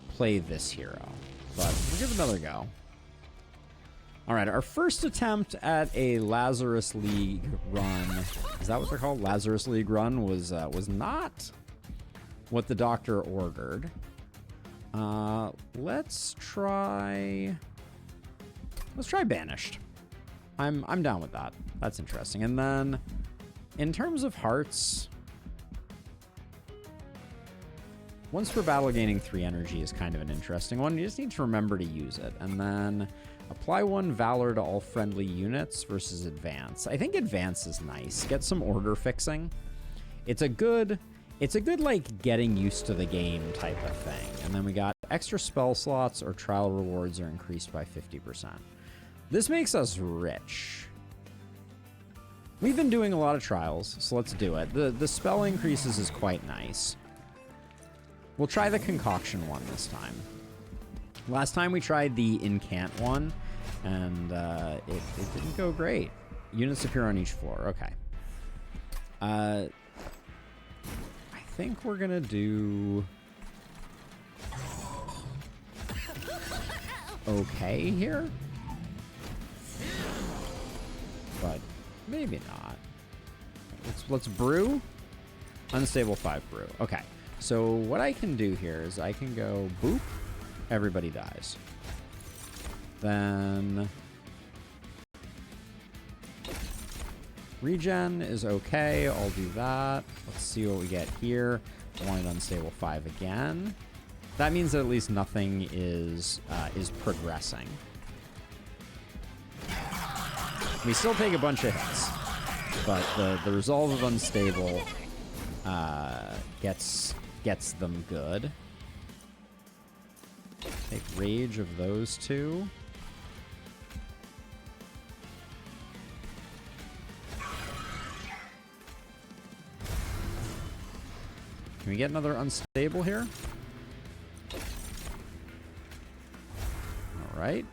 play this hero. But we'll give it another go. All right, our first attempt at a Lazarus League run, is that what they're called? Lazarus League run was not what the doctor ordered. Let's try Banished. I'm down with that. That's interesting. And then in terms of hearts, once per battle gaining 3 energy is kind of an interesting one. You just need to remember to use it. And then apply 1 Valor to all friendly units versus Advance. I think Advance is nice. Get some order fixing. It's a good like getting used to the game type of thing. And then we got extra spell slots or trial rewards are increased by 50%. This makes us rich. We've been doing a lot of trials, so let's do it. The spell increases is quite nice. We'll try the concoction one this time. Last time we tried the incant one, and it didn't go great. Units appear on each floor. Okay. I think we're gonna do okay here, but maybe not. Let's brew. Unstable 5 brew. Okay. So what I can do here is I can go boop. Everybody dies. Then regen is okay. I'll do that. Let's see what we get here. I wanted unstable 5 again. That means that at least nothing is progressing. We still take a bunch of hits, but the resolve of unstable gets them good. Take rage of those 2. Can we get another unstable here? All right.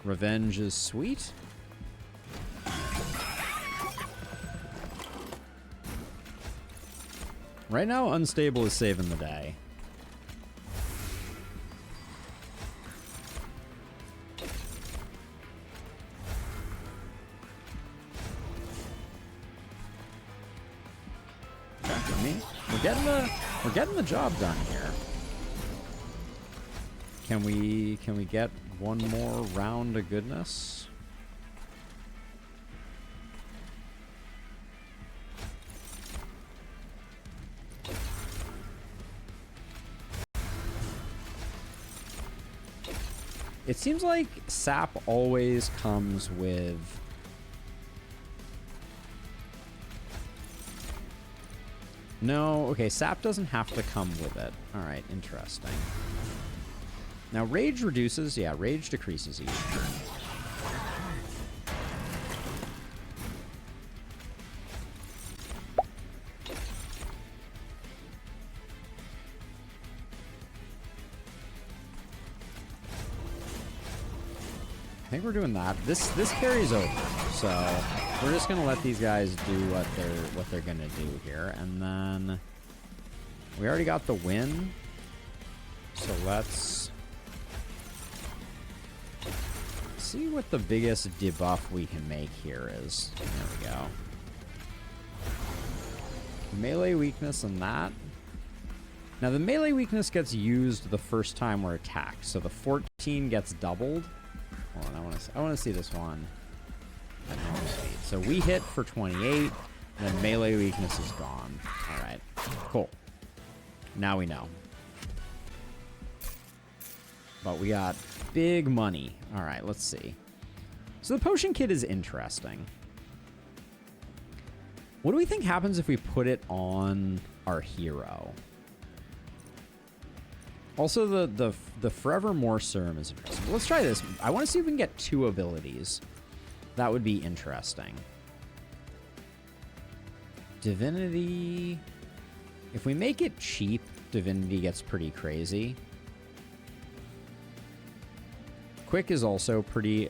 Revenge is sweet. Right now, unstable is saving the day. We're getting the job done here. Can we get one more round of goodness? It seems like sap always comes with no, okay, sap doesn't have to come with it. All right, interesting. Now, rage reduces. Yeah, rage decreases each turn. I think we're doing that. This carries over, so we're just gonna let these guys do what they're gonna do here, and then we already got the win. So let's see what the biggest debuff we can make here is. There we go. Melee weakness and that. Now the melee weakness gets used the first time we're attacked, so the 14 gets doubled. Hold on, I want to see this one at normal speed. So we hit for 28, then melee weakness is gone. All right, cool. Now we know. But we got big money. All right, let's see. So the potion kit is interesting. What do we think happens if we put it on our hero? Also, the Forevermore Serum is interesting. Let's try this. I want to see if we can get 2 abilities. That would be interesting. Divinity. If we make it cheap, Divinity gets pretty crazy. Quick is also pretty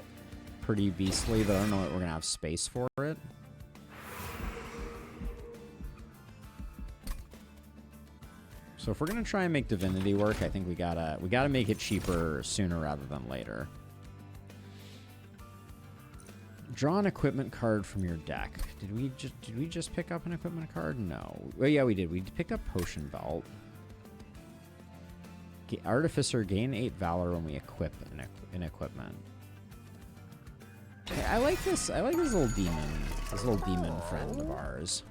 beastly, but I don't know what we're going to have space for it. So if we're gonna try and make divinity work, I think we gotta make it cheaper sooner rather than later. Draw an equipment card from your deck. Did we just pick up an equipment card? No. Well, yeah, we did. We picked up Potion Belt. Artificer, gain 8 Valor when we equip an equipment. Hey, I like this. I like this little demon friend of ours.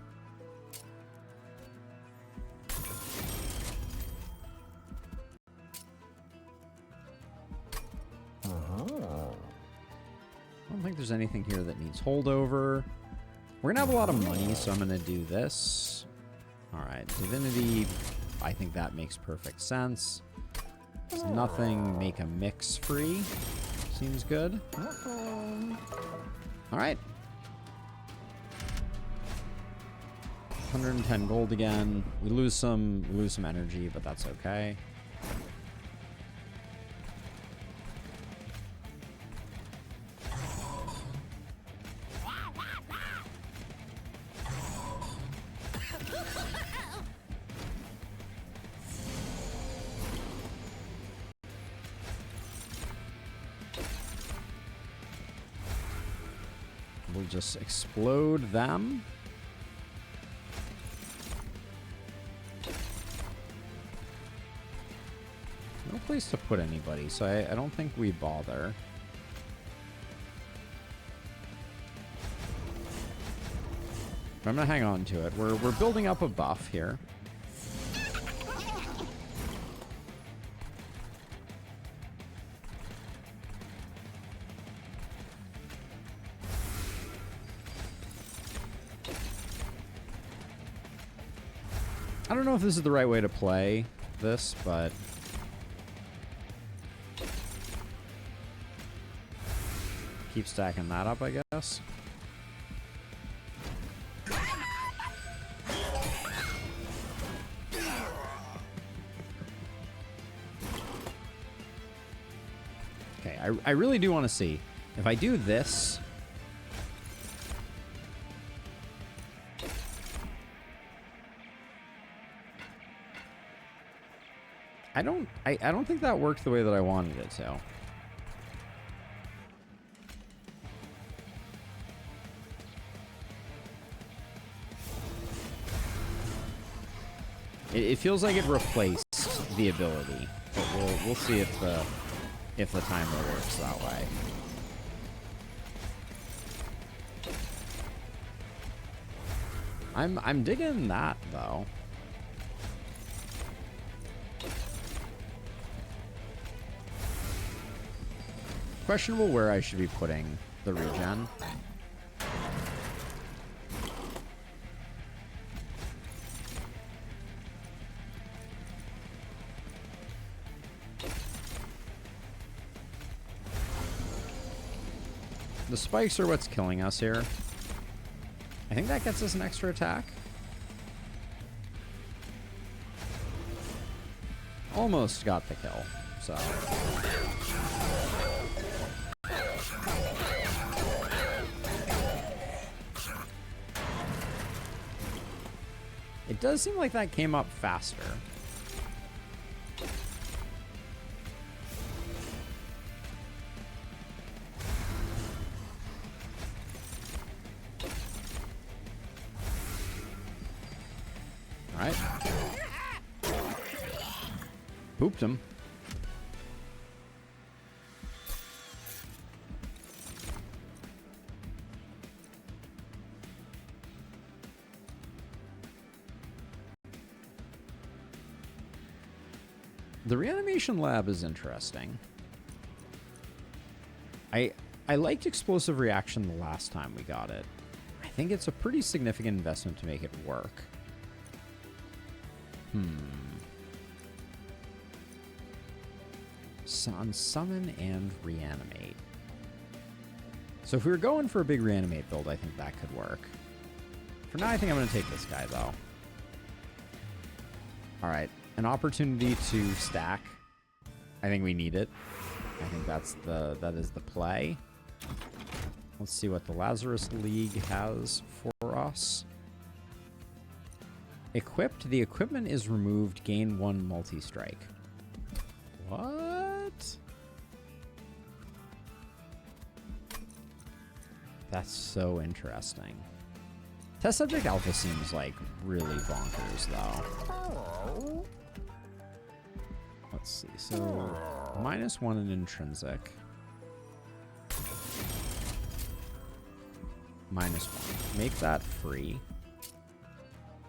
I don't think there's anything here that needs holdover. We're gonna have a lot of money, so I'm gonna do this. All right, divinity. I think that makes perfect sense. There's nothing. Make a mix free. Seems good. All right. 110 gold again. We lose some energy, but that's okay. We'll just explode them. No place to put anybody, so I don't think we bother. But I'm gonna hang on to it. We're building up a buff here. I don't know if this is the right way to play this, but keep stacking that up, I guess. Okay, I really do want to see if I do this. I don't think that worked the way that I wanted it to. It feels like it replaced the ability, but we'll see if the timer works that way. I'm digging that though. Questionable where I should be putting the regen. The spikes are what's killing us here. I think that gets us an extra attack. Almost got the kill, so. It does seem like that came up faster. All right. Pooped him. The reanimation lab is interesting. I liked explosive reaction the last time we got it. I think it's a pretty significant investment to make it work. On summon and reanimate. So if we were going for a big reanimate build, I think that could work. For now, I think I'm going to take this guy, though. All right. An opportunity to stack. I think we need it. I think that is the play. Let's see what the Lazarus League has for us. Equipped. The equipment is removed. Gain 1 multi-strike. What? That's so interesting. Test Subject Alpha seems like really bonkers, though. Let's see. So, -1 in intrinsic. -1. Make that free.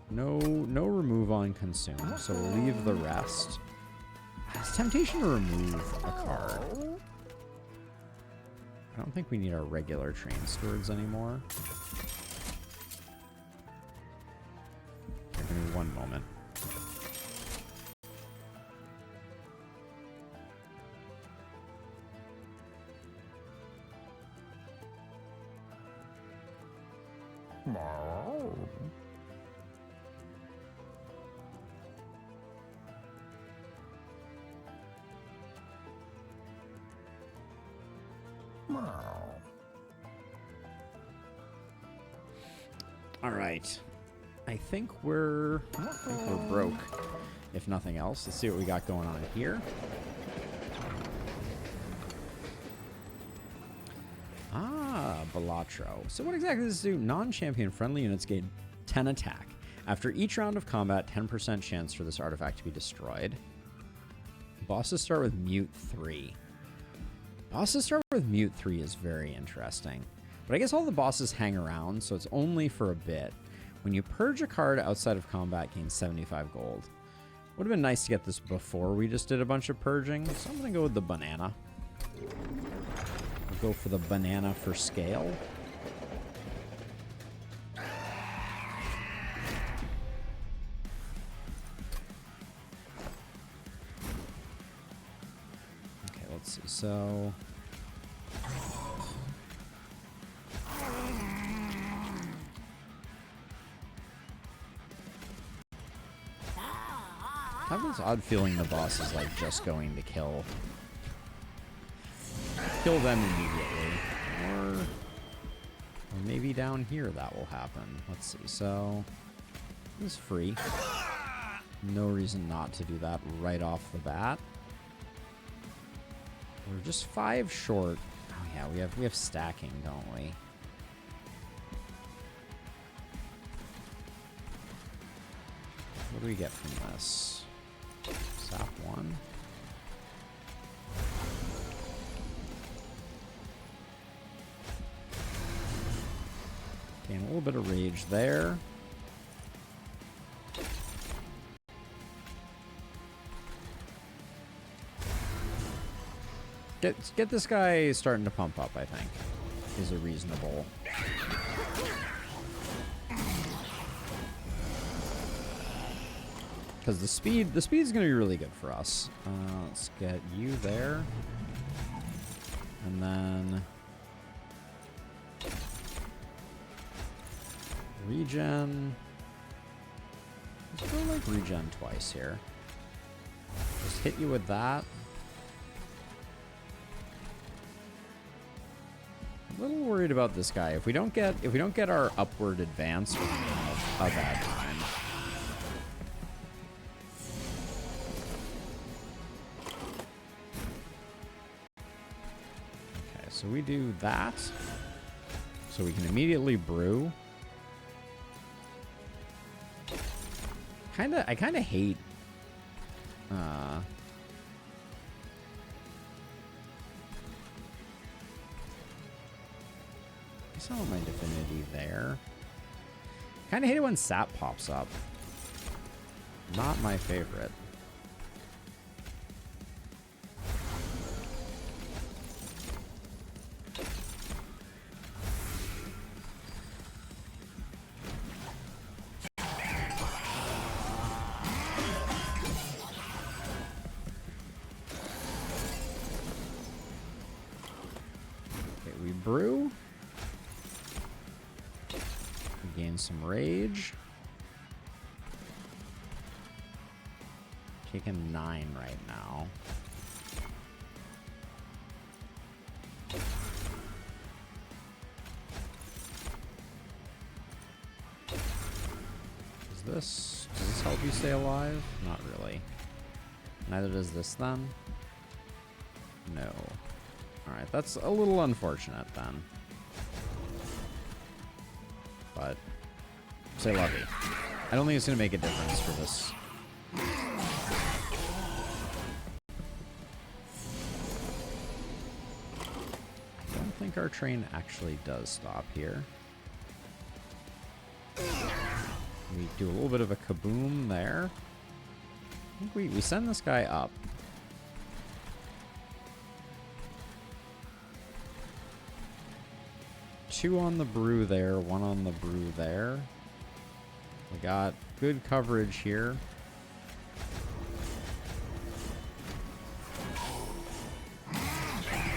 No remove on consume, so we'll leave the rest. It's temptation to remove a card. I don't think we need our regular train stewards anymore. Give me 1 moment. All right. I think we're broke, if nothing else. Let's see what we got going on here. Balatro. So what exactly does this do? Non-champion friendly units gain 10 attack. After each round of combat, 10% chance for this artifact to be destroyed. Bosses start with Mute 3. Bosses start with Mute 3 is very interesting. But I guess all the bosses hang around, so it's only for a bit. When you purge a card outside of combat, gain 75 gold. Would have been nice to get this before we just did a bunch of purging, so I'm going to go with the banana. We'll go for the banana for scale. Okay, let's see. So... I have this odd feeling the boss is like just going to kill them immediately. Or maybe down here that will happen. Let's see. So this is free. No reason not to do that right off the bat. We're just 5 short. Oh yeah, we have stacking, don't we? What do we get from this? Sap 1. Gain a little bit of rage there. Get this guy starting to pump up, I think, is a reasonable. Because the speed is going to be really good for us. Let's get you there. And then... regen. Let's go like regen twice here. Just hit you with that. A little worried about this guy. If we don't get our upward advance, we're gonna have a bad time. So we do that, so we can immediately brew. I kind of hate. I saw my divinity there. Kind of hate it when sap pops up. Not my favorite. Brew. We gain some rage. Taking 9 right now. Is this help you stay alive? Not really. Neither does this then. No. Alright, that's a little unfortunate then. But, say lovey. I don't think it's going to make a difference for this. I don't think our train actually does stop here. We do a little bit of a kaboom there. I think we send this guy up. Two on the brew there, one on the brew there. We got good coverage here.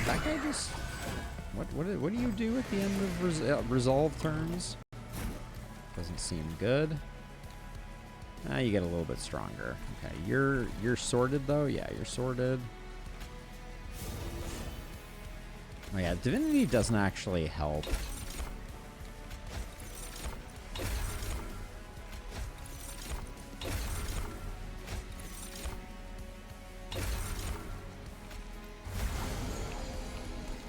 That guy just... What do you do at the end of resolve turns? Doesn't seem good. You get a little bit stronger. Okay, you're sorted though? Yeah, you're sorted. Oh yeah, Divinity doesn't actually help.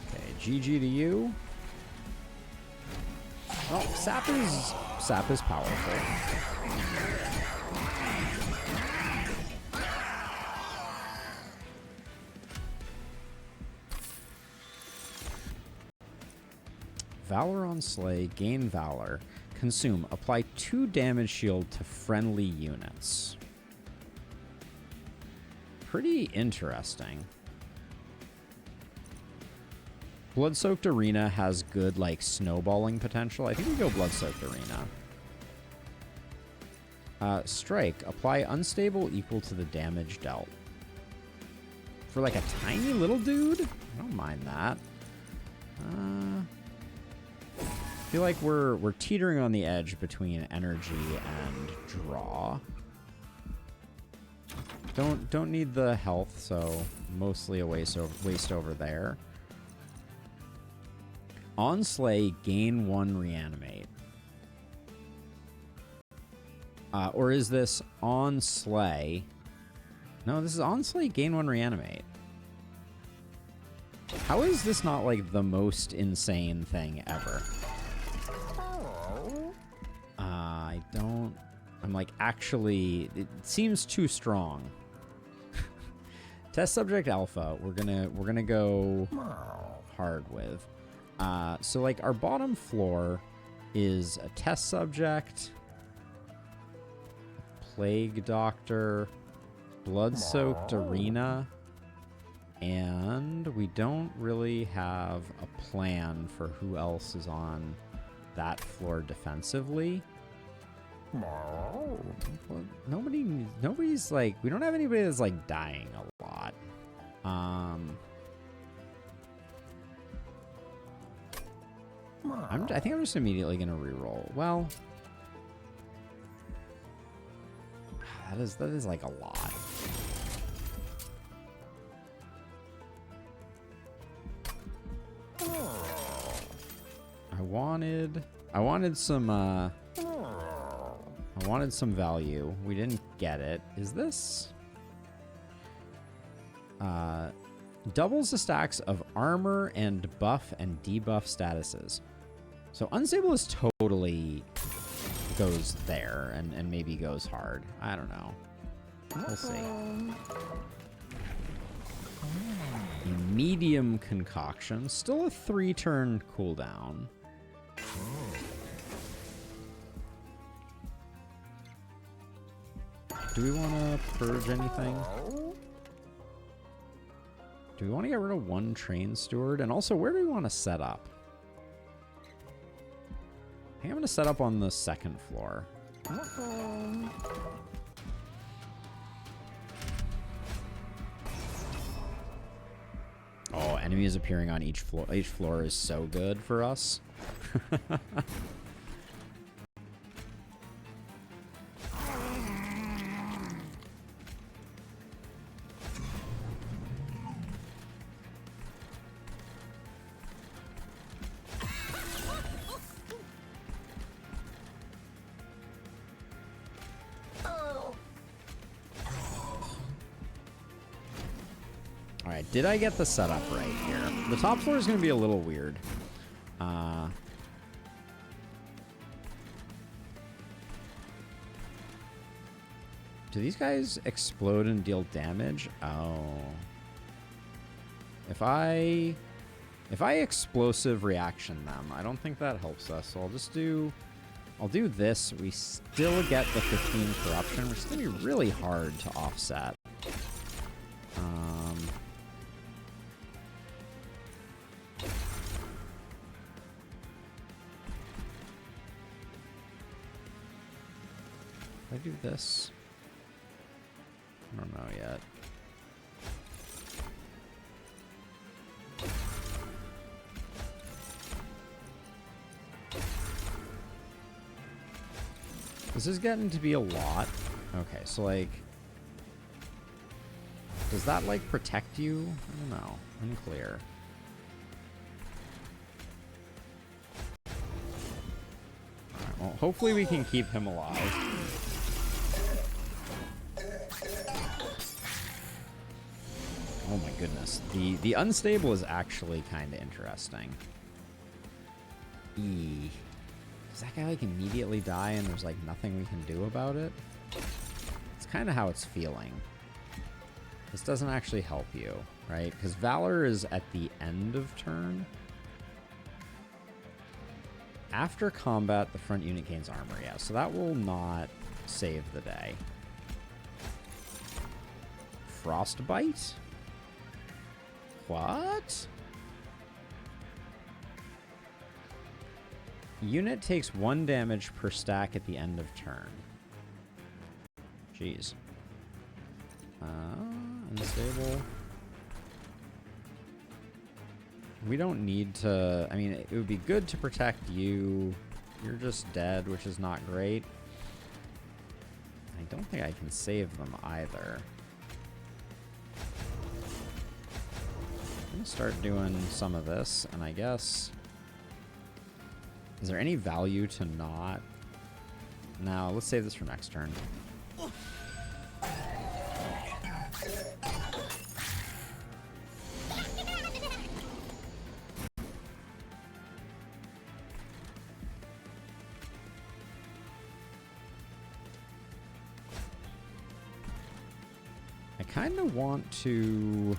Okay, GG to you. Well, sap is powerful. Valor on Slay, gain Valor. Consume, apply 2 damage shield to friendly units. Pretty interesting. Blood-Soaked Arena has good, like, snowballing potential. I think we go Blood-Soaked Arena. Strike, apply unstable equal to the damage dealt. For, like, a tiny little dude? I don't mind that. I feel like we're teetering on the edge between energy and draw. Don't need the health, so mostly a waste over there. On Slay, gain 1 reanimate. Or is this on Slay? No, this is on Slay, gain 1 reanimate. How is this not like the most insane thing ever? I'm like, actually, it seems too strong. Test subject alpha, we're gonna go hard with. So like our bottom floor is a test subject, plague doctor, blood-soaked arena, and we don't really have a plan for who else is on that floor defensively. Nobody's like, we don't have anybody that's like dying a lot. I think I'm just immediately gonna reroll. Well, that is like a lot. I wanted some value. We didn't get it. Is this? Doubles the stacks of armor and buff and debuff statuses. So unstable is totally goes there and maybe goes hard. I don't know. We'll see. Medium concoction. Still a 3-turn cooldown. Do we want to purge anything? Do we want to get rid of 1 train steward? And also, where do we want to set up? I think I'm going to set up on the 2nd floor. Oh, enemies appearing on each floor. Each floor is so good for us. Alright, did I get the setup right here? The top floor is going to be a little weird. Do these guys explode and deal damage? Oh. If I explosive reaction them, I don't think that helps us. So I'll do this. We still get the 15 corruption, which is going to be really hard to offset. If I do this, I don't know yet. This is getting to be a lot. Okay, so like, does that like protect you? I don't know. Unclear. Alright, well, hopefully we can keep him alive. Oh my goodness. The unstable is actually kind of interesting. Does that guy like immediately die and there's like nothing we can do about it? It's kind of how it's feeling. This doesn't actually help you, right? Because Valor is at the end of turn. After combat, the front unit gains armor. Yeah, so that will not save the day. Frostbite? What? Unit takes 1 damage per stack at the end of turn. Jeez. Unstable. We don't need to... I mean, it would be good to protect you. You're just dead, which is not great. I don't think I can save them either. I'm going to start doing some of this, and I guess... Is there any value to not... No, let's save this for next turn. I kind of want to...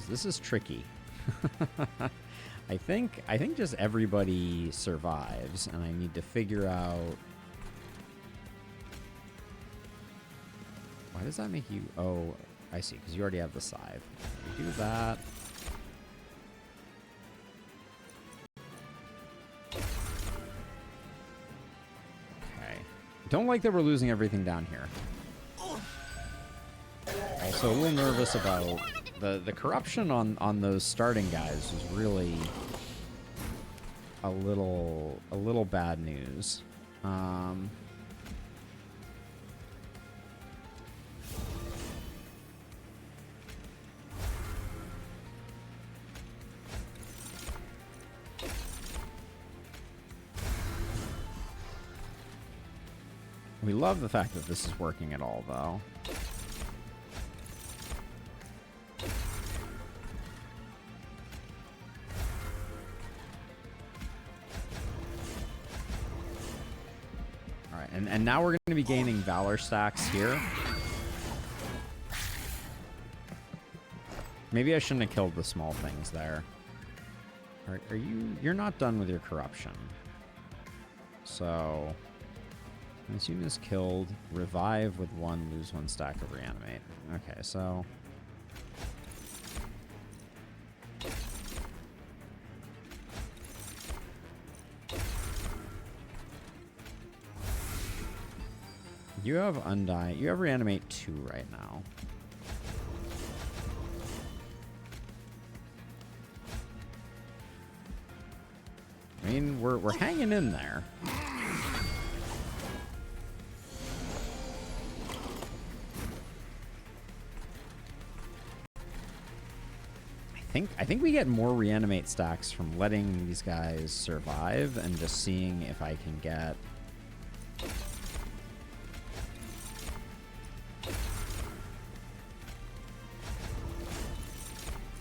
This is tricky. I think just everybody survives, and I need to figure out... Why does that make you... Oh, I see, because you already have the scythe. We do that. Okay. Don't like that we're losing everything down here. Also, a little nervous about... The corruption on those starting guys was really a little bad news. We love the fact that this is working at all, though. And now we're going to be gaining Valor stacks here. Maybe I shouldn't have killed the small things there. Are you... You're not done with your corruption. So... This unit is killed. Revive with 1, lose 1 stack of reanimate. Okay, so... You have Undying. You have Reanimate 2 right now. I mean, we're hanging in there. I think we get more reanimate stacks from letting these guys survive and just seeing if I can get.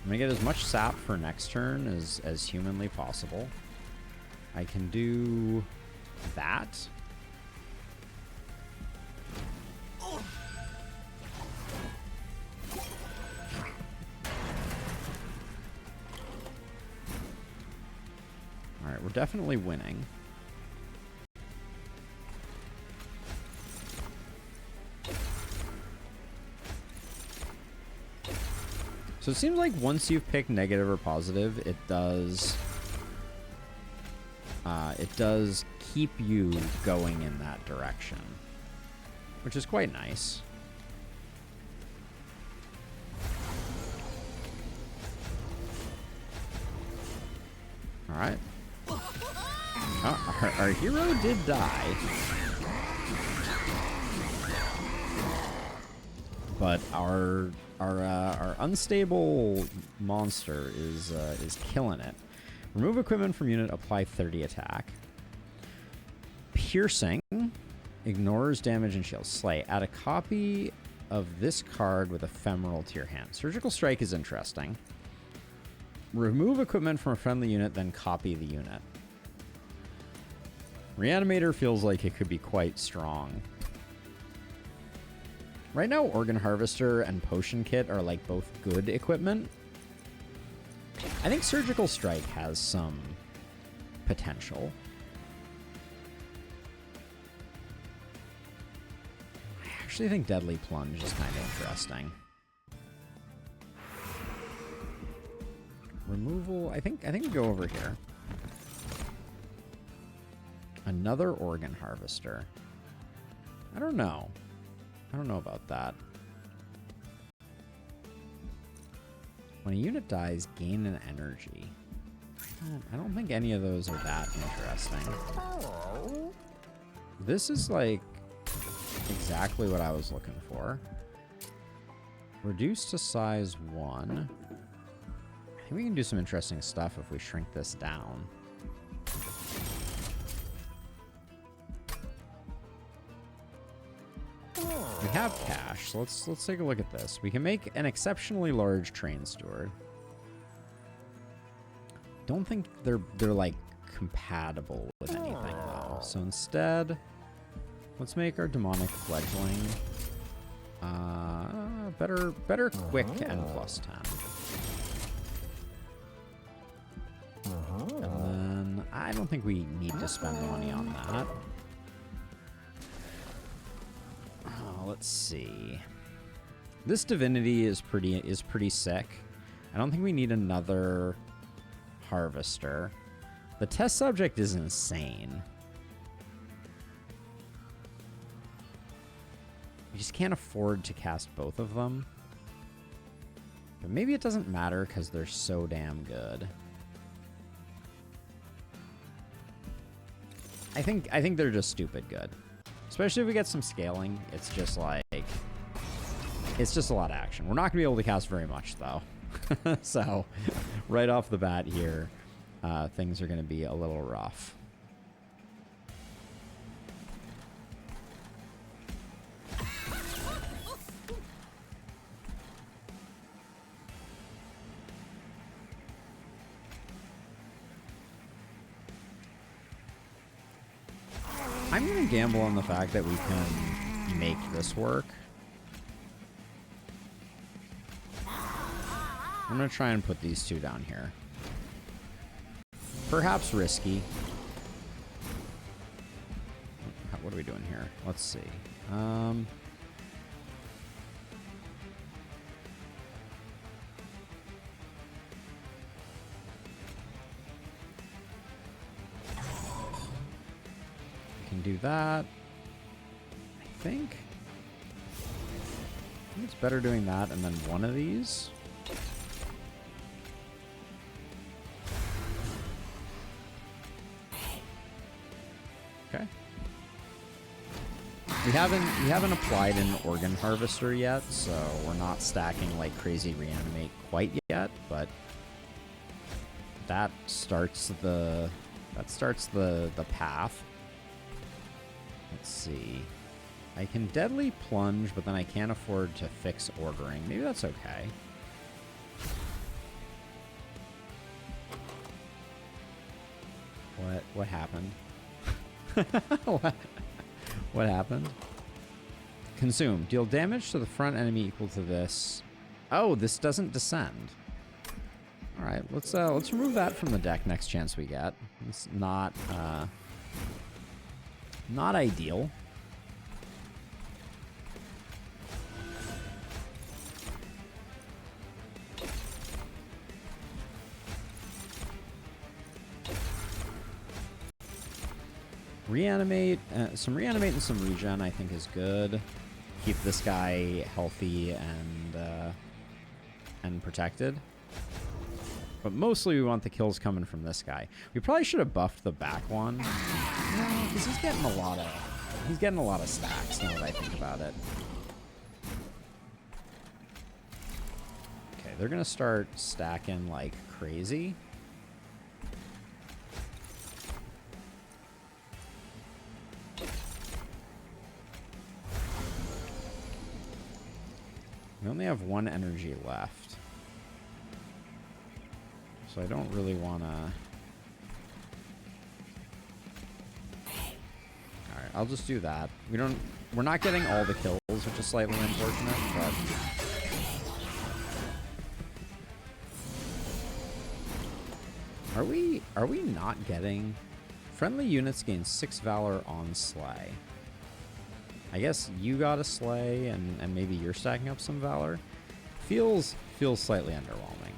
I'm gonna get as much sap for next turn as humanly possible. I can do that. Alright, we're definitely winning. So it seems like once you've picked negative or positive, it does keep you going in that direction, which is quite nice. All right. Our hero did die, but our unstable monster is killing it. Remove equipment from unit, apply 30 attack. Piercing ignores damage and shield. Slay. Add a copy of this card with ephemeral to your hand. Surgical strike is interesting. Remove equipment from a friendly unit, then copy the unit. Reanimator feels like it could be quite strong. Right now, Organ Harvester and Potion Kit are like both good equipment. I think Surgical Strike has some potential. I actually think Deadly Plunge is kind of interesting. Removal, I think we go over here. Another Organ Harvester. I don't know. I don't know about that. When a unit dies, gain an energy. I don't think any of those are that interesting. This is like exactly what I was looking for. Reduced to size 1. I think we can do some interesting stuff if we shrink this down. We have cash, so let's take a look at this. We can make an exceptionally large train steward. Don't think they're like compatible with anything though. So instead, let's make our demonic fledgling better quick and +10. And then I don't think we need to spend money on that. Let's see. This divinity is pretty sick. I don't think we need another harvester. The test subject is insane. We just can't afford to cast both of them. But maybe it doesn't matter because they're so damn good. I think they're just stupid good. Especially if we get some scaling, it's just like, it's just a lot of action. We're not going to be able to cast very much, though. So, right off the bat here, things are going to be a little rough. I'm going to gamble on the fact that we can make this work. I'm going to try and put these two down here. Perhaps risky. What are we doing here? Let's see. Do that. I think it's better doing that and then one of these. Okay. We haven't applied an Organ Harvester yet, so we're not stacking like crazy reanimate quite yet, but starts the path. Let's see. I can deadly plunge, but then I can't afford to fix ordering. Maybe that's okay. What happened? What happened? Consume. Deal damage to the front enemy equal to this. Oh, this doesn't descend. All right, let's remove that from the deck next chance we get. It's not ideal. Reanimate, some reanimate and some regen I think is good. Keep this guy healthy and protected. But mostly we want the kills coming from this guy. We probably should have buffed the back one. Because he's getting a lot of stacks now that I think about it. Okay, they're gonna start stacking like crazy. We only have one energy left. So I don't really want to... Alright, I'll just do that. We're not getting all the kills, which is slightly unfortunate, but... Are we not getting... Friendly units gain 6 Valor on Slay. I guess you got a Slay, and maybe you're stacking up some Valor. Feels slightly underwhelming.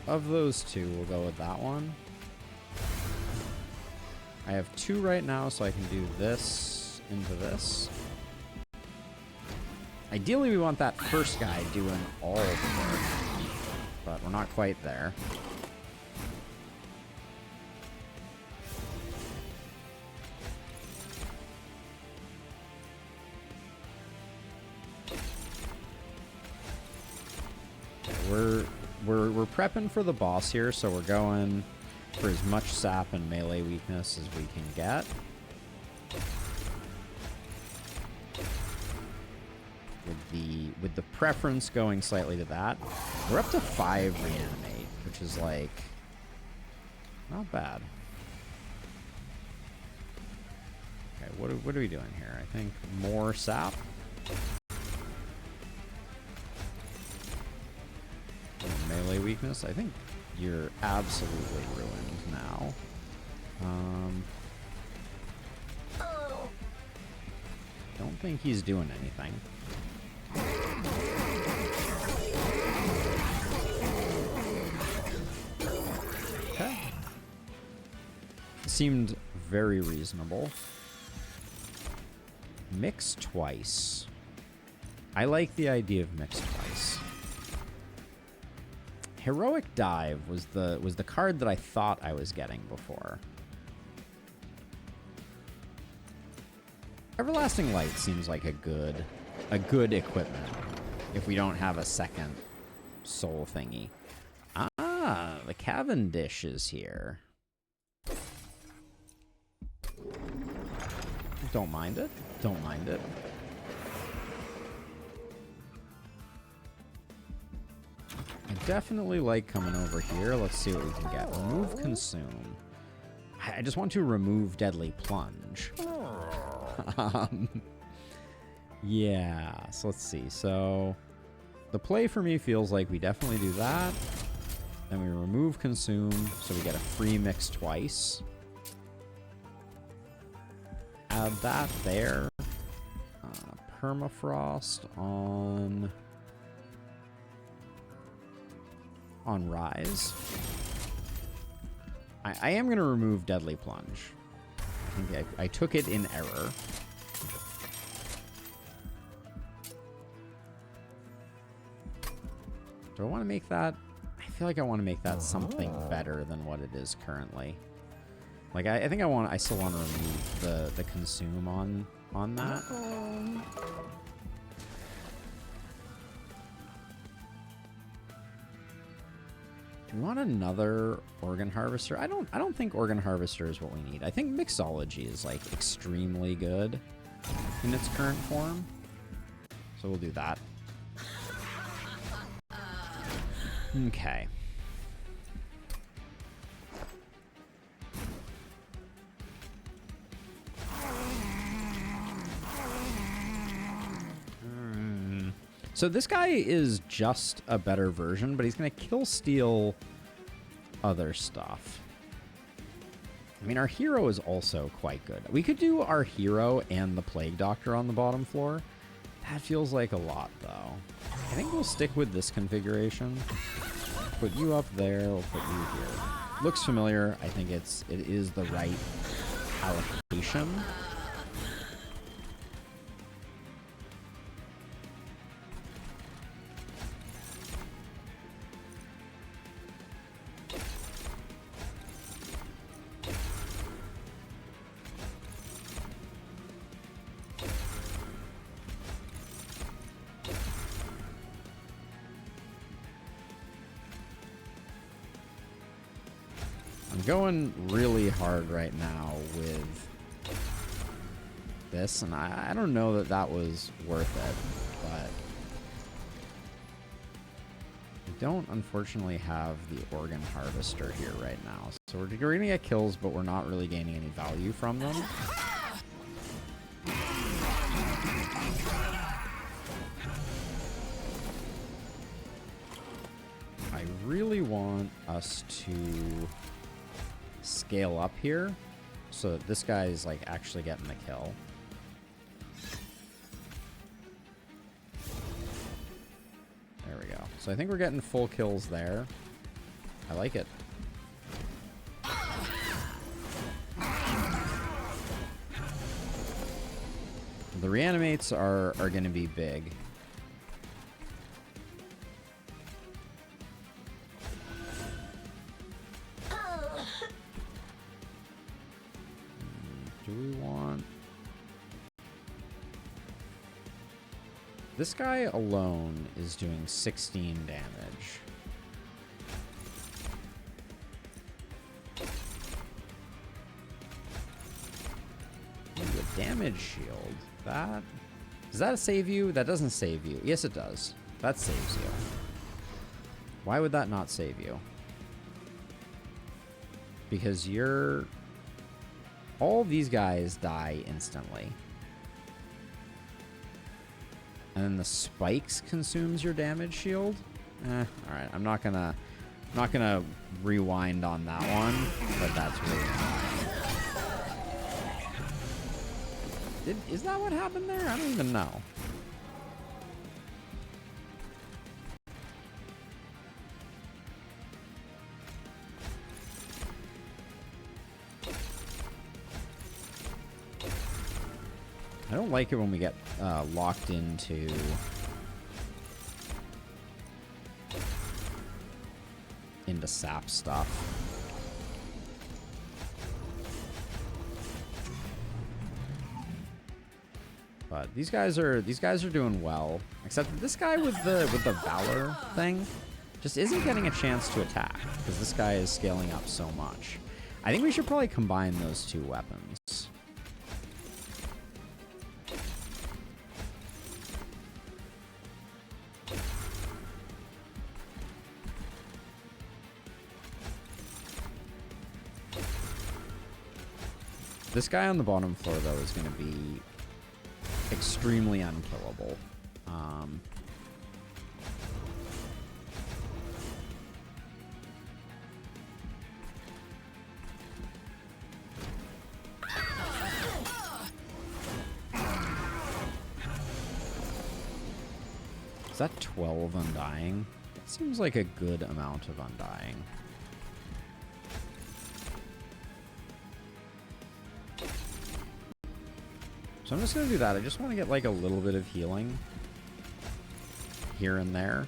Of those two, we'll go with that one. I have 2 right now, so I can do this into this. Ideally, we want that first guy doing all the work, but we're not quite there. We're prepping for the boss here, so we're going for as much sap and melee weakness as we can get. With the preference going slightly to that. We're up to 5 reanimate, which is like not bad. Okay, what are we doing here? I think more sap. Melee weakness. I think you're absolutely ruined now. Don't think he's doing anything. Okay. Seemed very reasonable. Mix twice. I like the idea of mix twice. Heroic Dive was the card that I thought I was getting before. Everlasting Light seems like a good equipment if we don't have a second soul thingy. Ah, the Cavendish is here. Don't mind it. Don't mind it. I definitely like coming over here. Let's see what we can get. Remove Consume. I just want to remove Deadly Plunge. Yeah, so let's see. So the play for me feels like we definitely do that. Then we remove Consume, so we get a free mix twice. Add that there. Permafrost on Rise. I am going to remove Deadly Plunge. I think I took it in error. Do I want to make that? I feel like I want to make that something better than what it is currently. Like I think I still want to remove the Consume on that. Do we want another organ harvester? I don't think organ harvester is what we need. I think mixology is like extremely good in its current form. So we'll do that. Okay. So this guy is just a better version, but he's going to kill steal other stuff. I mean, our hero is also quite good. We could do our hero and the plague doctor on the bottom floor. That feels like a lot, though. I think we'll stick with this configuration. Put you up there, we'll put you here. Looks familiar. I think it is the right allocation. Going really hard right now with this, and I don't know that that was worth it, but we don't unfortunately have the organ harvester here right now. So we're going to get kills, but we're not really gaining any value from them. I really want us to scale up here so that this guy is like actually getting the kill. There we go. So I think we're getting full kills there. I like it. The reanimates are going to be big. Do we want... This guy alone is doing 16 damage. Ooh, a damage shield. That... Does that save you? That doesn't save you. Yes, it does. That saves you. Why would that not save you? Because you're... All these guys die instantly. And then the spikes consumes your damage shield. Alright, I'm not gonna rewind on that one, but that's really annoying. Is that what happened there? I don't even know. I don't like it when we get locked into sap stuff. But these guys are doing well, except that this guy with the Valor thing just isn't getting a chance to attack because this guy is scaling up so much. I think we should probably combine those two weapons. This guy on the bottom floor, though, is going to be extremely unkillable. Is that 12 undying? That seems like a good amount of undying. So I'm just going to do that. I just want to get like a little bit of healing here and there.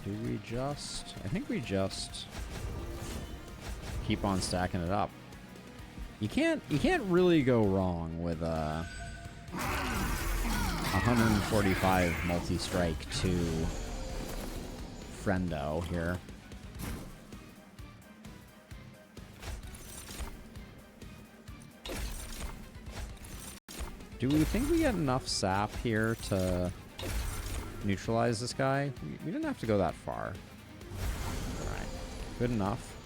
do we just... I think we just keep on stacking it up. You can't really go wrong with 145 multi-strike to Friendo here. Do we think we get enough sap here to neutralize this guy? We didn't have to go that far. Alright, good enough.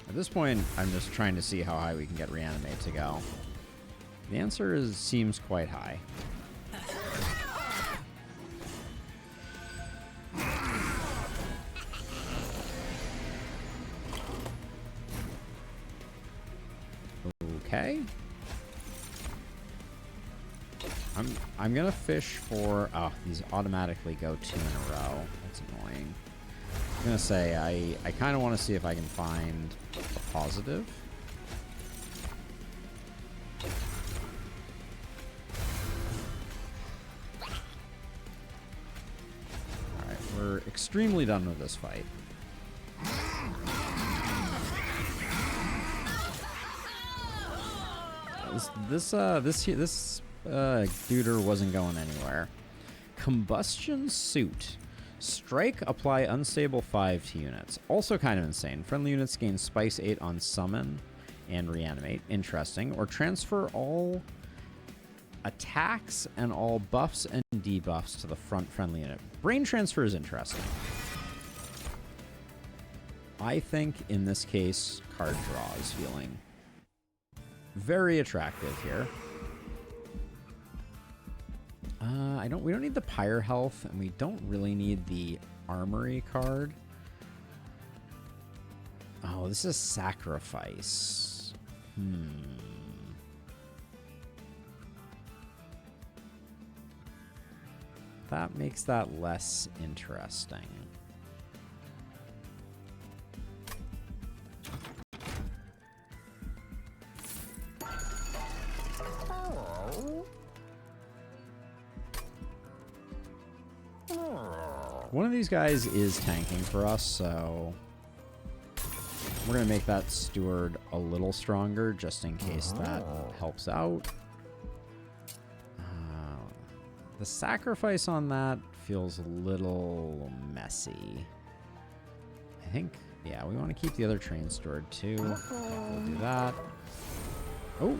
At this point, I'm just trying to see how high we can get Reanimate to go. The answer seems quite high. Okay. I'm gonna fish for... Oh, these automatically go 2 in a row. That's annoying. I'm gonna say I kind of want to see if I can find a positive. Alright, we're extremely done with this fight. This duder wasn't going anywhere. Combustion Suit. Strike, apply unstable 5 to units. Also kind of insane. Friendly units gain Spice 8 on Summon and Reanimate. Interesting. Or transfer all attacks and all buffs and debuffs to the front friendly unit. Brain transfer is interesting. I think in this case, card draw is feeling very attractive here. We don't need the Pyre Health, and we don't really need the Armory card. Oh, this is Sacrifice. That makes that less interesting. One of these guys is tanking for us, so we're going to make that Steward a little stronger just in case that helps out. The sacrifice on that feels a little messy. I think, yeah, we want to keep the other Train Steward too. Okay, we'll do that. Oh!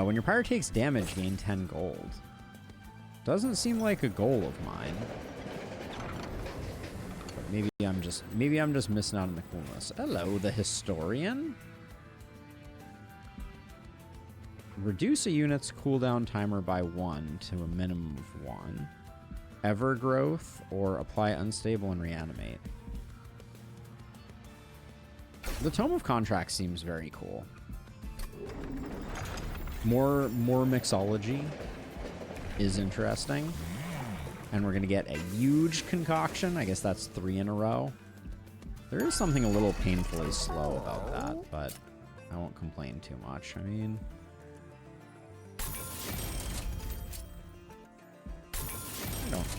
When your Pyre takes damage, gain 10 gold. Doesn't seem like a goal of mine. But maybe I'm just missing out on the coolness. Hello, the Historian. Reduce a unit's cooldown timer by 1 to a minimum of 1. Evergrowth, or apply unstable and reanimate. The Tome of Contracts seems very cool. More mixology is interesting. And we're going to get a huge concoction. I guess that's 3 in a row. There is something a little painfully slow about that, but I won't complain too much. I mean,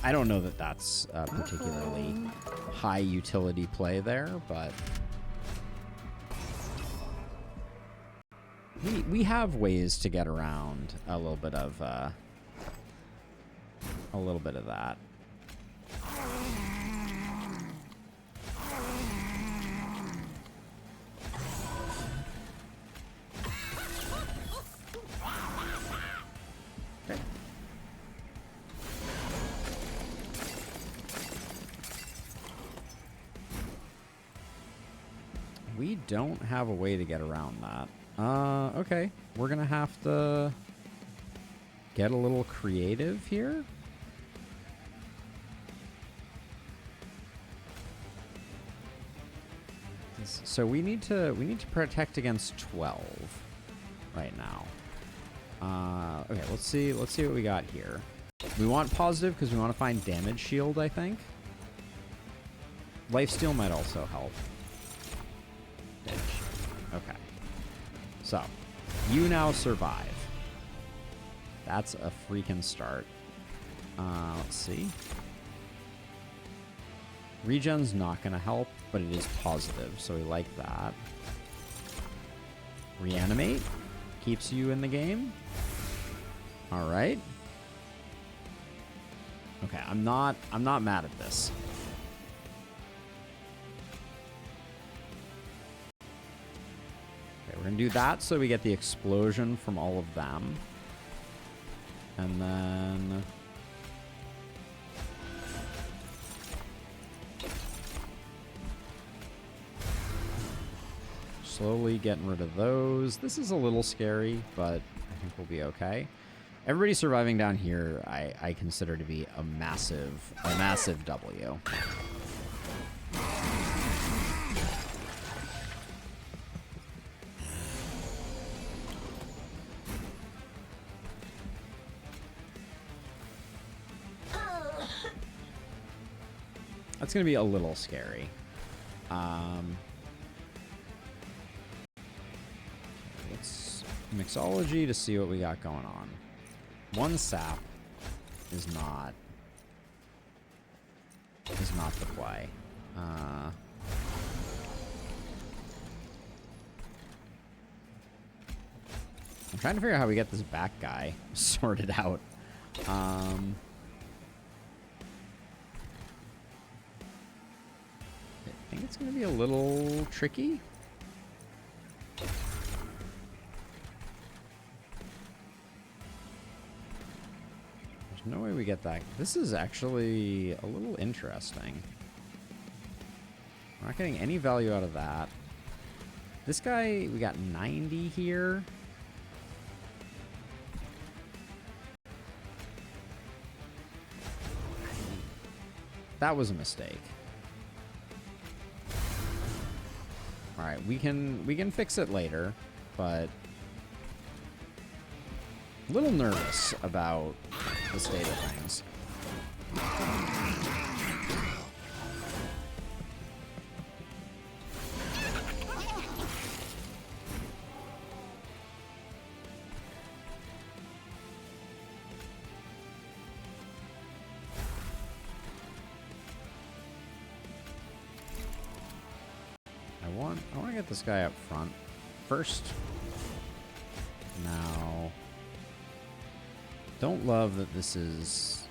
I don't know that that's a particularly high utility play there, but we have ways to get around a little bit of that. Okay. We don't have a way to get around that. Okay. We're gonna have to get a little creative here. So we need to protect against 12 right now. Okay, let's see what we got here. We want positive because we want to find damage shield, I think. Lifesteal might also help. Damage shield. Okay. So, you now survive. That's a freaking start. Let's see. Regen's not going to help, but it is positive, so we like that. Reanimate. Keeps you in the game. All right. Okay, I'm not mad at this. Okay, we're going to do that so we get the explosion from all of them. And then slowly getting rid of those. This is a little scary, but I think we'll be okay. Everybody surviving down here, I consider to be a massive W. That's going to be a little scary. Let's mixology to see what we got going on. One sap is not the play. I'm trying to figure out how we get this back guy sorted out. I think it's going to be a little tricky. There's no way we get that. This is actually a little interesting. We're not getting any value out of that. This guy, we got 90 here. That was a mistake. All right, we can fix it later, but a little nervous about the state of things. I want to get this guy up front first. Now, don't love that this is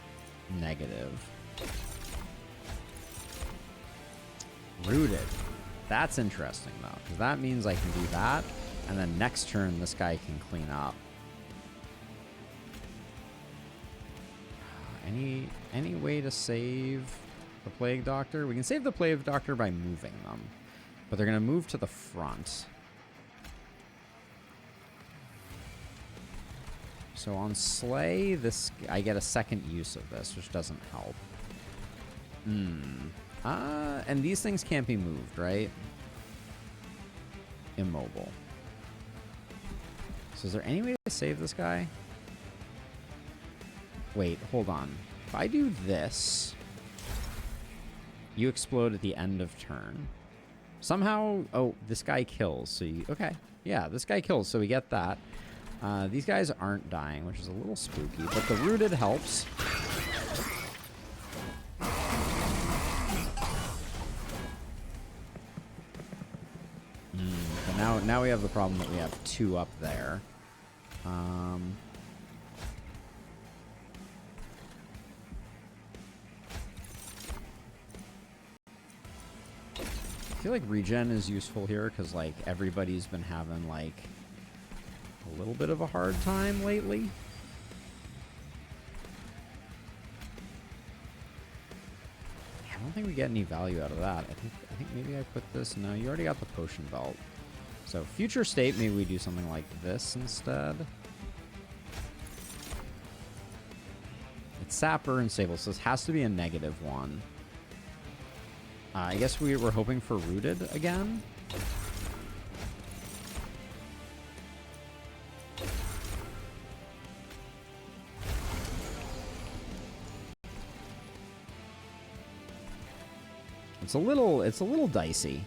negative. Rooted. That's interesting, though, because that means I can do that, and then next turn this guy can clean up. Any way to save the Plague Doctor? We can save the Plague Doctor by moving them, but they're going to move to the front. So on Slay, I get a second use of this, which doesn't help. And these things can't be moved, right? Immobile. So is there any way to save this guy? Wait, hold on. If I do this, you explode at the end of turn. Somehow, oh, this guy kills. So you, okay, yeah, this guy kills. So we get that. These guys aren't dying, which is a little spooky, but the rooted helps. But now we have the problem that we have two up there. I feel like regen is useful here because, like, everybody's been having, like, a little bit of a hard time lately. Yeah, I don't think we get any value out of that. I think maybe I put this. No, you already got the potion belt. So future state, maybe we do something like this instead. It's Sapper and Stable, so this has to be a -1. I guess we were hoping for Rooted again. It's a little dicey.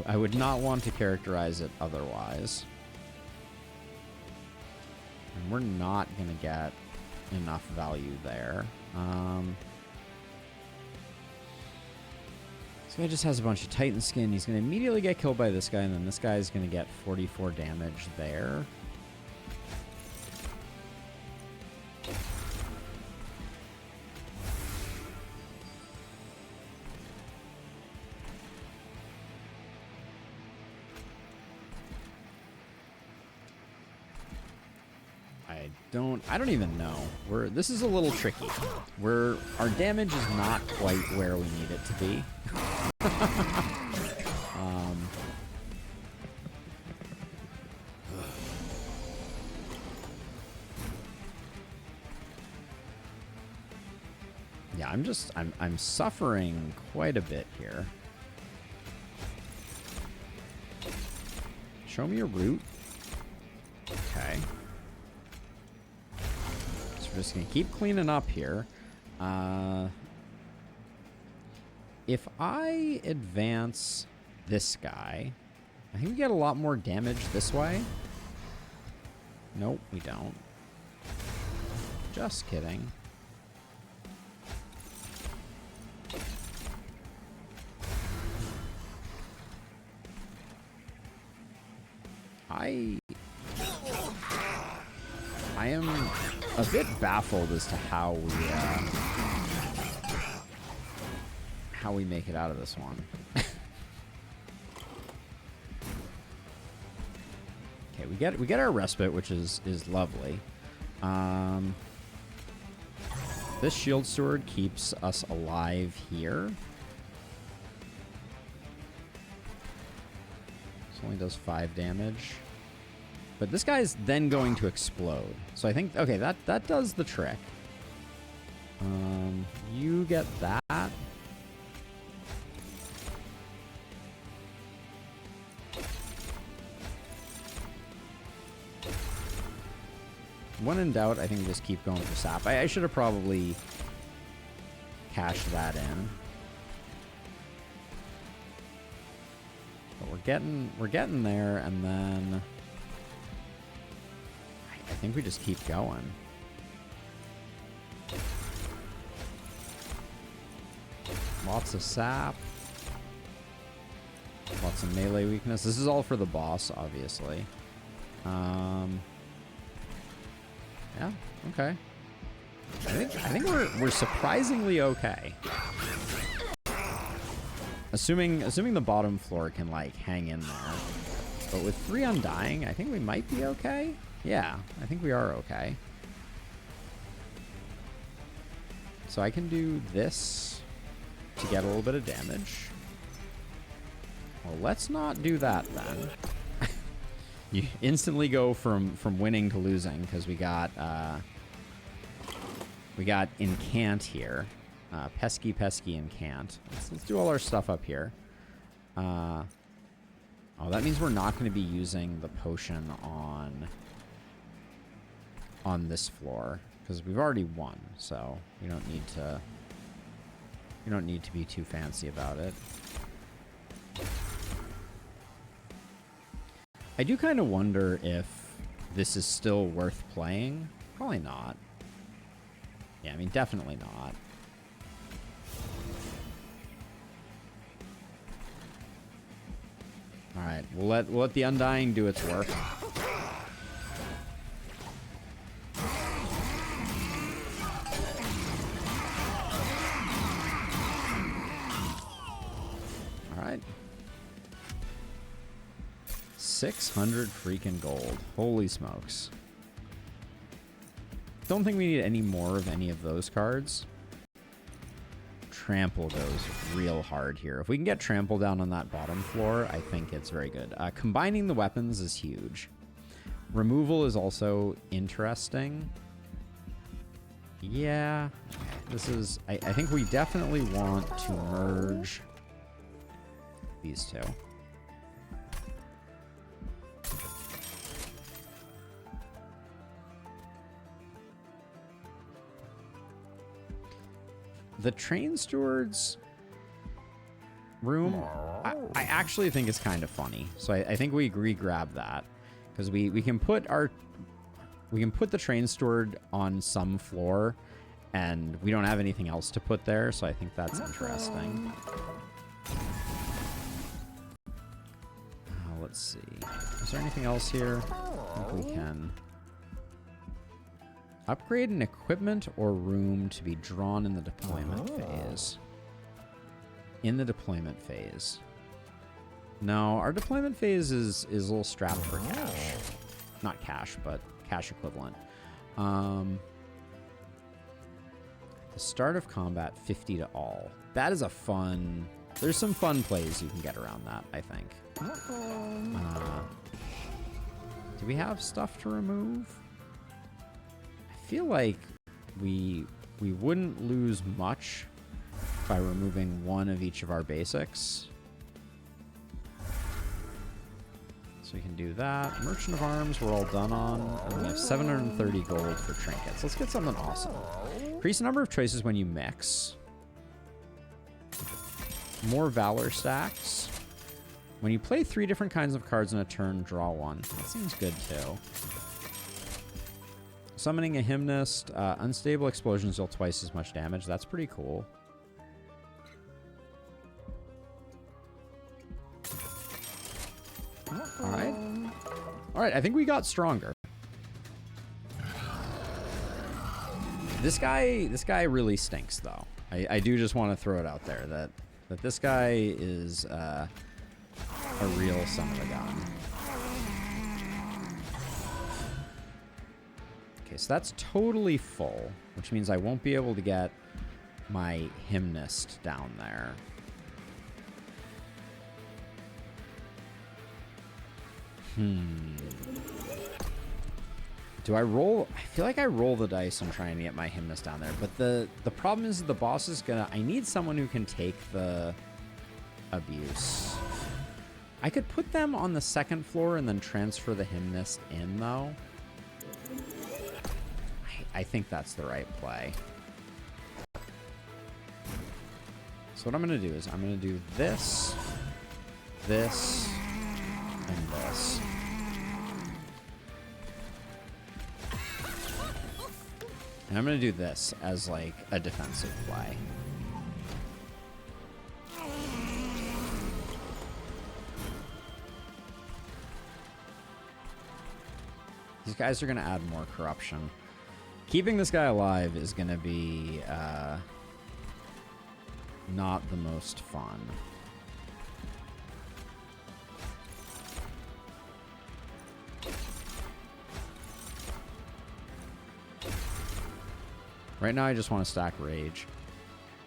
I would not want to characterize it otherwise. And we're not going to get enough value there. This guy just has a bunch of Titan skin. He's going to immediately get killed by this guy, and then this guy is going to get 44 damage there. I don't even know. This is a little tricky. Our damage is not quite where we need it to be. Yeah, I'm suffering quite a bit here. Show me a route. Okay. We're just going to keep cleaning up here. If I advance this guy, I think we get a lot more damage this way. Nope, we don't. Just kidding. I am a bit baffled as to how we make it out of this one. Okay, we get our respite, which is lovely. This shield sword keeps us alive here. This only does 5 damage. But this guy's then going to explode. So I think, okay, that does the trick. You get that. When in doubt, I think we just keep going for sap. I should have probably cashed that in. But we're getting there, and then I think we just keep going. Lots of sap. Lots of melee weakness. This is all for the boss, obviously. Yeah, okay. I think we're surprisingly okay. Assuming the bottom floor can like hang in there. But with 3 undying, I think we might be okay. Yeah, I think we are okay. So I can do this to get a little bit of damage. Well, let's not do that then. You instantly go from winning to losing because we got incant here. Pesky incant. Let's do all our stuff up here. Oh, that means we're not going to be using the potion on this floor because we've already won, so we don't need to be too fancy about it. I do kind of wonder if this is still worth playing. Probably not. Yeah, I mean, definitely not. All right, we'll let the Undying do its work. All right. 600 freaking gold. Holy smokes. Don't think we need any more of any of those cards. Trample goes real hard here. If we can get Trample down on that bottom floor, I think it's very good. Combining the weapons is huge. Removal is also interesting. Yeah, this is... I think we definitely want to merge these two. The train stewards room, I actually think is kind of funny. So I think we re-grab that because we can put the train stored on some floor, and we don't have anything else to put there. So I think that's interesting. Let's see. Is there anything else here? I think we can upgrade an equipment or room to be drawn in the deployment phase. In the deployment phase. No, our deployment phase is a little strapped for cash. Not cash, but cash equivalent. The start of combat, 50 to all. That is a fun... There's some fun plays you can get around that, I think. Do we have stuff to remove? I feel like we wouldn't lose much by removing one of each of our basics. So we can do that. Merchant of Arms, we're all done on. And we have 730 gold for trinkets. Let's get something awesome. Increase the number of choices when you mix. More Valor stacks. When you play 3 different kinds of cards in a turn, draw 1. That seems good, too. Summoning a Hymnist. Unstable explosions deal twice as much damage. That's pretty cool. Alright. Alright, I think we got stronger. This guy really stinks, though. I do just want to throw it out there that this guy is a real son of a gun. Okay, so that's totally full, which means I won't be able to get my Hymnist down there. Do I roll? I feel like I roll the dice and trying to get my Hymnist down there. But the problem is the boss is gonna... I need someone who can take the abuse. I could put them on the second floor and then transfer the Hymnist in, though. I think that's the right play. So what I'm going to do is I'm going to do this, this, and this. And I'm going to do this as, like, a defensive play. These guys are going to add more corruption. Keeping this guy alive is going to be not the most fun. Right now, I just want to stack Rage.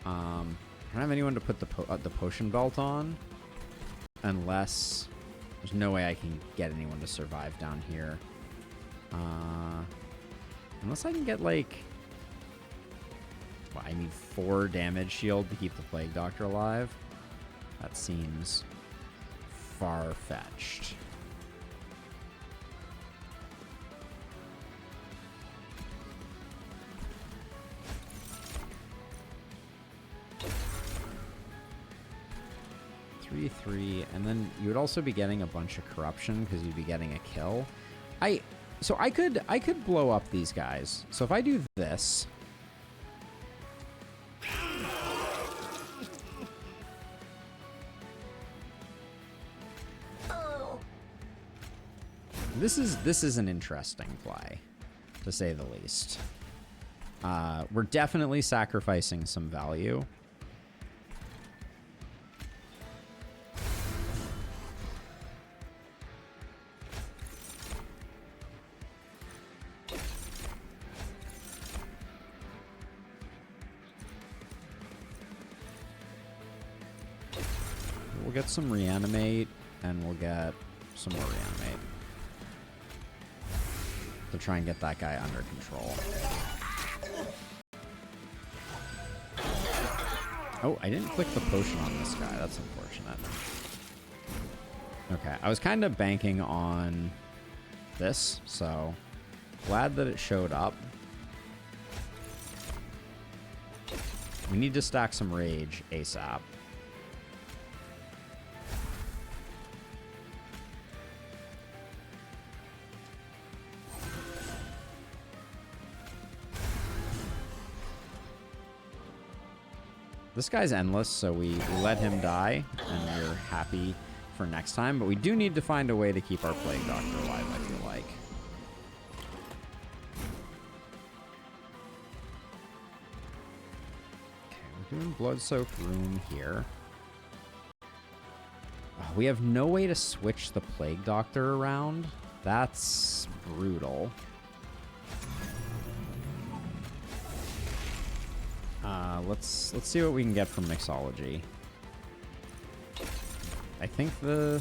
I don't have anyone to put the potion belt on, unless there's no way I can get anyone to survive down here. Unless I can get, like... Well, I need 4 damage shield to keep the Plague Doctor alive. That seems far-fetched. Three, and then you would also be getting a bunch of corruption because you'd be getting a kill. So I could blow up these guys. So if I do this, this is an interesting play, to say the least. We're definitely sacrificing some value. We'll get some reanimate, and we'll get some more reanimate to try and get that guy under control. Oh, I didn't click the potion on this guy. That's unfortunate. Okay, I was kind of banking on this, so glad that it showed up. We need to stack some rage ASAP. This guy's endless, so we let him die, and we're happy for next time. But we do need to find a way to keep our Plague Doctor alive, I feel like. Okay, we're doing Blood-Soaked Rune here. Oh, we have no way to switch the Plague Doctor around. That's brutal. Let's see what we can get from Mixology. I think the...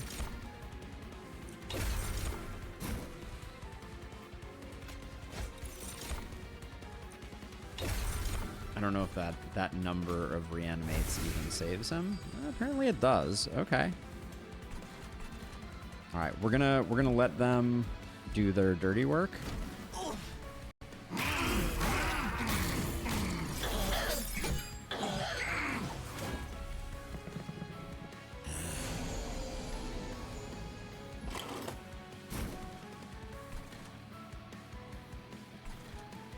I don't know if that number of reanimates even saves him. Apparently it does. Okay. All right, we're gonna let them do their dirty work.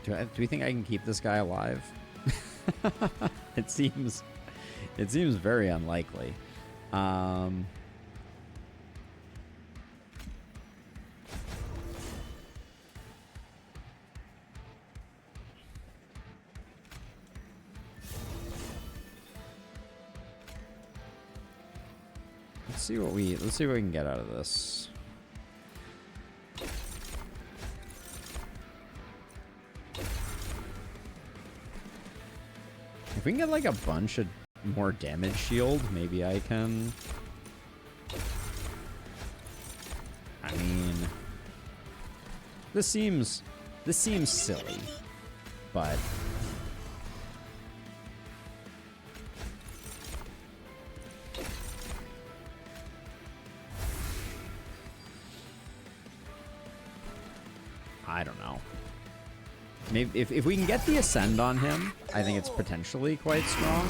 Do we think I can keep this guy alive? It seems very unlikely. Let's see what we can get out of this. If we can get like a bunch of more damage shield, maybe I can. I mean, this seems silly, but I don't know. Maybe if we can get the Ascend on him, I think it's potentially quite strong.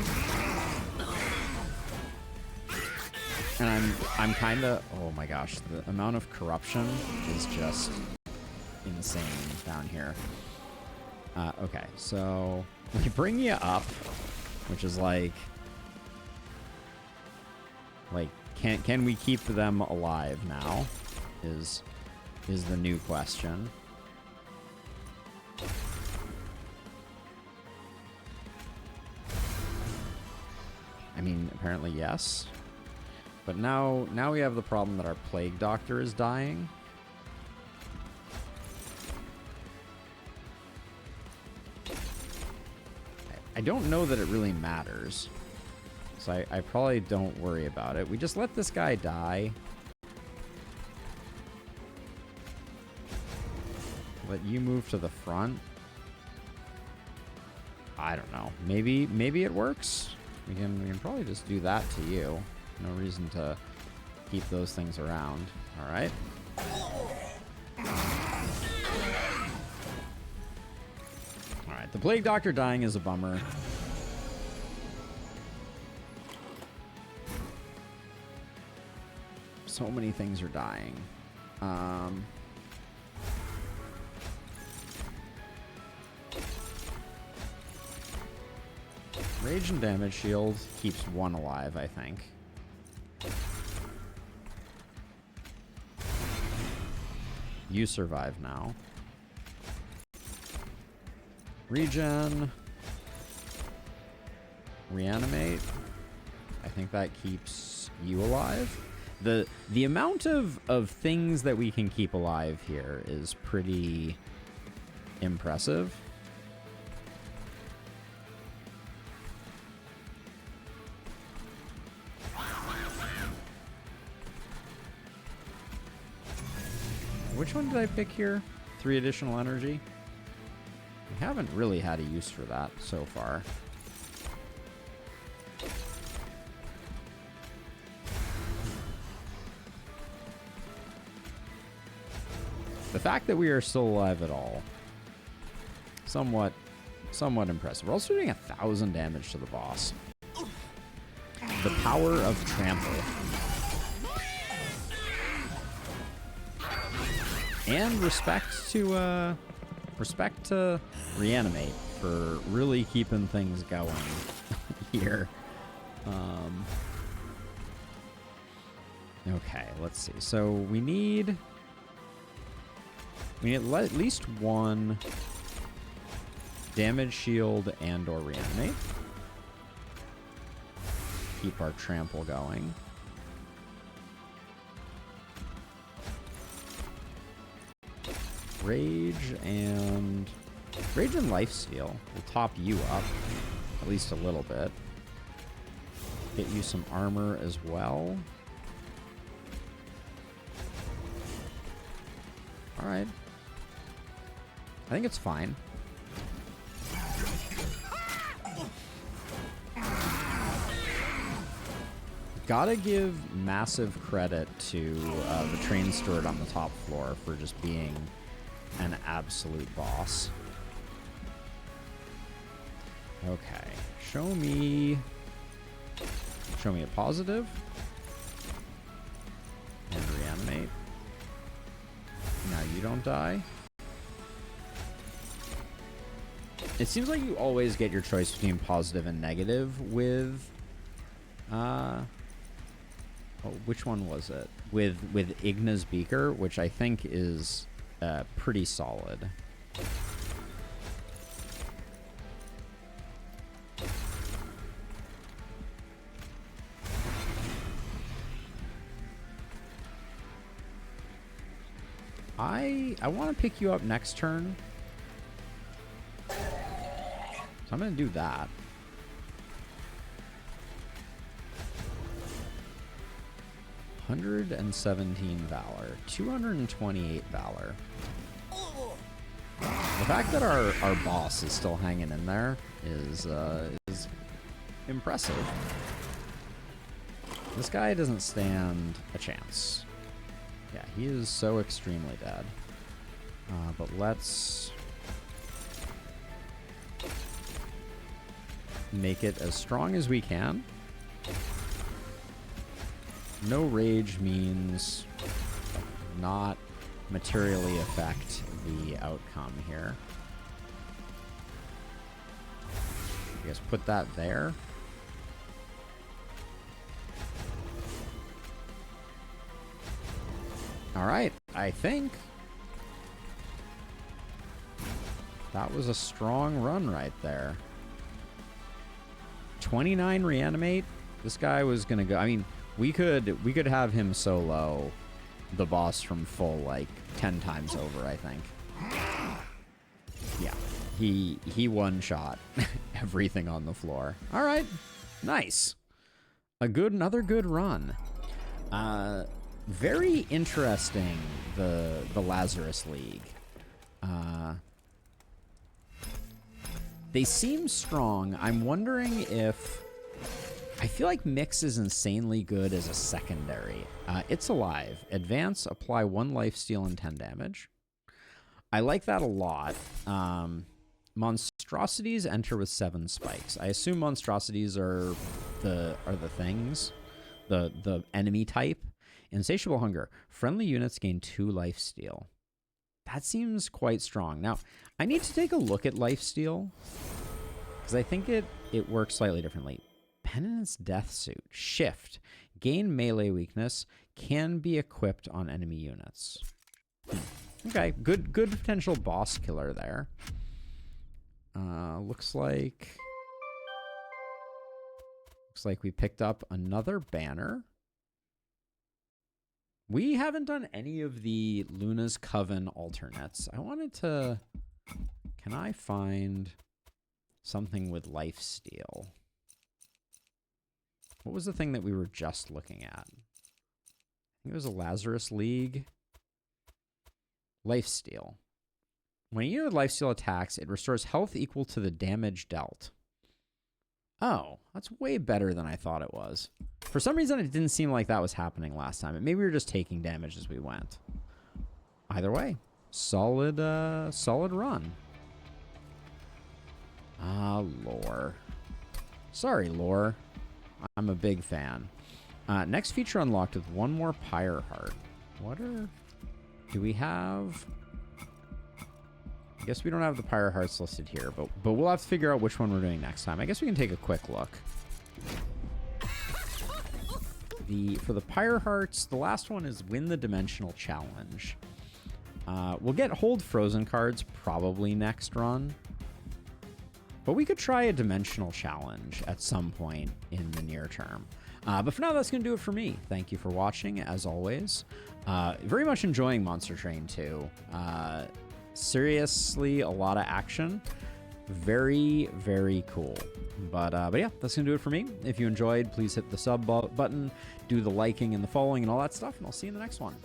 And I'm kind of, oh my gosh, the amount of corruption is just insane down here. Okay, so we bring you up, which is like can we keep them alive now? Is the new question. I mean, apparently yes. But now we have the problem that our Plague Doctor is dying. I don't know that it really matters. So I probably don't worry about it. We just let this guy die. Let you move to the front. I don't know. Maybe it works. We can probably just do that to you. No reason to keep those things around. All right. All right. The Plague Doctor dying is a bummer. So many things are dying. Rage and Damage Shield keeps one alive, I think. You survive now. Regen. Reanimate. I think that keeps you alive. The amount of things that we can keep alive here is pretty impressive. Which one did I pick here? 3 additional energy. We haven't really had a use for that so far. The fact that we are still alive at all, somewhat impressive. We're also doing 1,000 damage to the boss. The power of trample. And respect to Reanimate for really keeping things going here. Okay, let's see. So we need at least one damage shield and or reanimate. Keep our trample going. Rage and lifesteal will top you up at least a little bit. Get you some armor as well. All right. I think it's fine. Gotta give massive credit to the train steward on the top floor for just being an absolute boss. Okay, show me a positive and reanimate. Now you don't die. It seems like you always get your choice between positive and negative with which one was it? With Igna's Beaker, which I think is pretty solid. I want to pick you up next turn. So I'm going to do that. $117 Valor, 228 Valor. The fact that our boss is still hanging in there is impressive. This guy doesn't stand a chance. Yeah, he is so extremely dead. But let's make it as strong as we can. No rage means not materially affect the outcome here. I guess put that there. All right, I think that was a strong run right there. 29 reanimate. This guy was gonna go. I mean, we could have him solo the boss from full like 10 times over, I think. Yeah, he one shot everything on the floor. All right, nice. Another good run. Very interesting, the Lazarus League. They seem strong. I'm wondering if... I feel like Mix is insanely good as a secondary. It's alive. Advance, apply 1 lifesteal and 10 damage. I like that a lot. Monstrosities enter with 7 spikes. I assume monstrosities are the things, the enemy type. Insatiable Hunger. Friendly units gain 2 lifesteal. That seems quite strong. Now, I need to take a look at lifesteal because I think it works slightly differently. Penance Death Suit. Shift. Gain melee weakness. Can be equipped on enemy units. Okay, good potential boss killer there. Looks like we picked up another banner. We haven't done any of the Luna's Coven alternates. I wanted to... Can I find something with lifesteal? What was the thing that we were just looking at? I think it was a Lazarus League. Lifesteal. When a unit with lifesteal attacks, it restores health equal to the damage dealt. Oh, that's way better than I thought it was. For some reason, it didn't seem like that was happening last time. Maybe we were just taking damage as we went. Either way, solid run. Lore. Sorry, Lore. I'm a big fan. Next feature unlocked with 1 more Pyre Heart. Do we have... I guess we don't have the Pyre Hearts listed here, but we'll have to figure out which one we're doing next time. I guess we can take a quick look. For the Pyre Hearts, the last one is win the Dimensional Challenge. We'll get Hold Frozen cards probably next run. But we could try a Dimensional Challenge at some point in the near term. But for now, that's going to do it for me. Thank you for watching, as always. Very much enjoying Monster Train 2. Seriously, a lot of action. Very, very cool. But yeah, that's going to do it for me. If you enjoyed, please hit the sub button, do the liking and the following and all that stuff, and I'll see you in the next one.